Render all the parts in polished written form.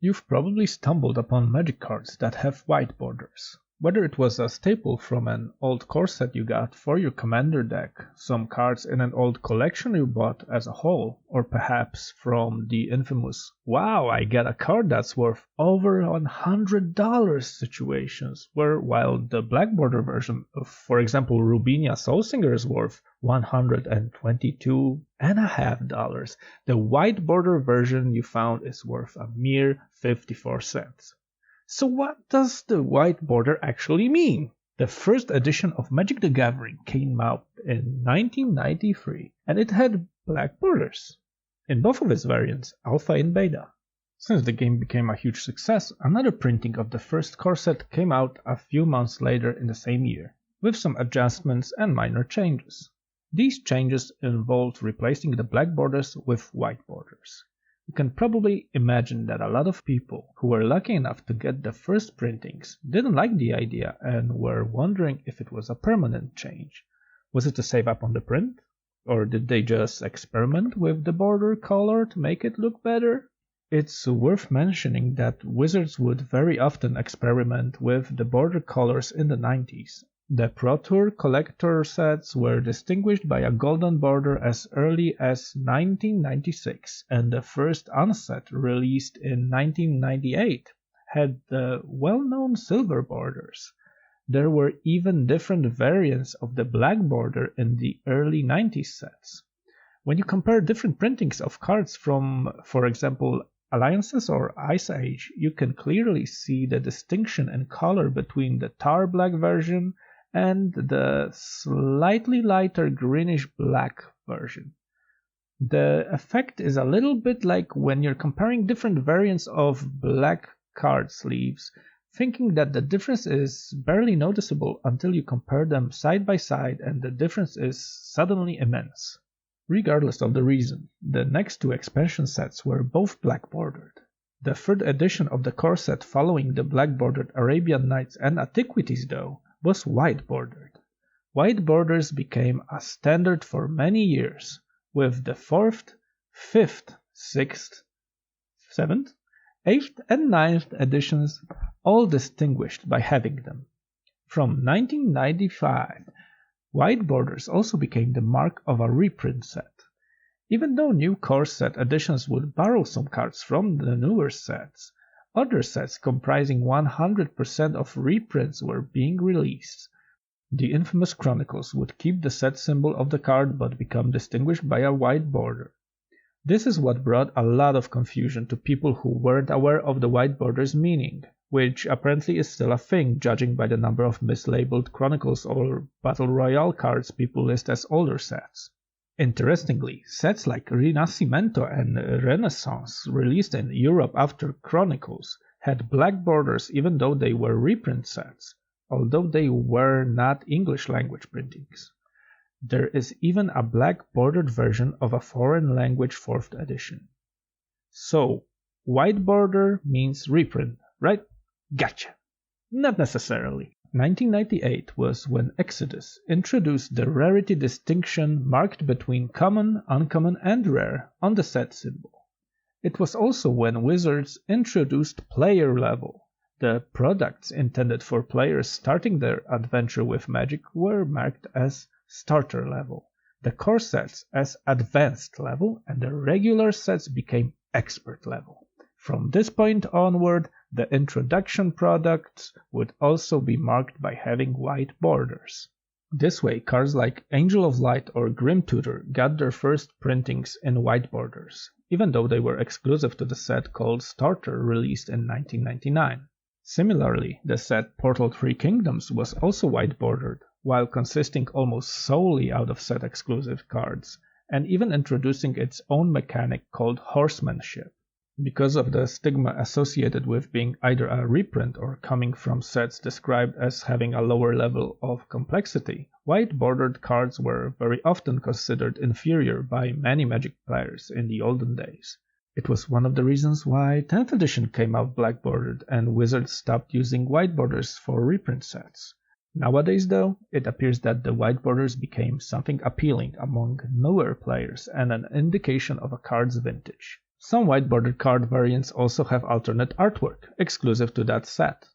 You've probably stumbled upon magic cards that have white borders. Whether it was a staple from an old core set you got for your commander deck, some cards in an old collection you bought as a whole, or perhaps from the infamous "wow, I get a card that's worth over $100" situations, where while the black border version of, for example, Rubinia Soulsinger is worth $122.50, the white border version you found is worth a mere 54 cents. So what does the white border actually mean? The first edition of Magic the Gathering came out in 1993, and it had black borders in both of its variants, Alpha and Beta. Since the game became a huge success, another printing of the first core set came out a few months later in the same year, with some adjustments and minor changes. These changes involved replacing the black borders with white borders. You can probably imagine that a lot of people who were lucky enough to get the first printings didn't like the idea and were wondering if it was a permanent change. Was it to save up on the print? Or did they just experiment with the border color to make it look better? It's worth mentioning that Wizards would very often experiment with the border colors in the 90s. The Pro Tour collector sets were distinguished by a golden border as early as 1996, and the first Unset, released in 1998, had the well-known silver borders. There were even different variants of the black border in the early 90s sets. When you compare different printings of cards from, for example, Alliances or Ice Age, you can clearly see the distinction in color between the tar black version and the slightly lighter greenish-black version. The effect is a little bit like when you're comparing different variants of black card sleeves, thinking that the difference is barely noticeable until you compare them side by side and the difference is suddenly immense. Regardless of the reason, the next two expansion sets were both black-bordered. The third edition of the core set following the black-bordered Arabian Nights and Antiquities, though, was white-bordered. White borders became a standard for many years, with the 4th, 5th, 6th, 7th, 8th, and 9th editions all distinguished by having them. From 1995, white borders also became the mark of a reprint set. Even though new core set editions would borrow some cards from the newer sets, other sets comprising 100% of reprints were being released. The infamous Chronicles would keep the set symbol of the card but become distinguished by a white border. This is what brought a lot of confusion to people who weren't aware of the white border's meaning, which apparently is still a thing judging by the number of mislabeled Chronicles or Battle Royale cards people list as older sets. Interestingly, sets like Rinascimento and Renaissance, released in Europe after Chronicles, had black borders even though they were reprint sets, although they were not English language printings. There is even a black bordered version of a foreign language 4th edition. So, white border means reprint, right? Gotcha! Not necessarily. 1998 was when Exodus introduced the rarity distinction marked between common, uncommon, and rare on the set symbol. It was also when Wizards introduced Player Level. The products intended for players starting their adventure with Magic were marked as Starter Level, the core sets as Advanced Level, and the regular sets became Expert Level. From this point onward, the introduction products would also be marked by having white borders. This way, cards like Angel of Light or Grim Tutor got their first printings in white borders, even though they were exclusive to the set called Starter, released in 1999. Similarly, the set Portal 3 Kingdoms was also white bordered, while consisting almost solely out of set exclusive cards, and even introducing its own mechanic called Horsemanship. Because of the stigma associated with being either a reprint or coming from sets described as having a lower level of complexity, white-bordered cards were very often considered inferior by many Magic players in the olden days. It was one of the reasons why 10th edition came out black-bordered and Wizards stopped using white borders for reprint sets. Nowadays, though, it appears that the white borders became something appealing among newer players and an indication of a card's vintage. Some white border card variants also have alternate artwork, exclusive to that set.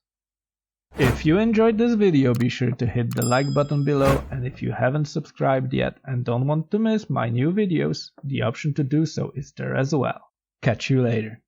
If you enjoyed this video, be sure to hit the like button below, and if you haven't subscribed yet and don't want to miss my new videos, the option to do so is there as well. Catch you later.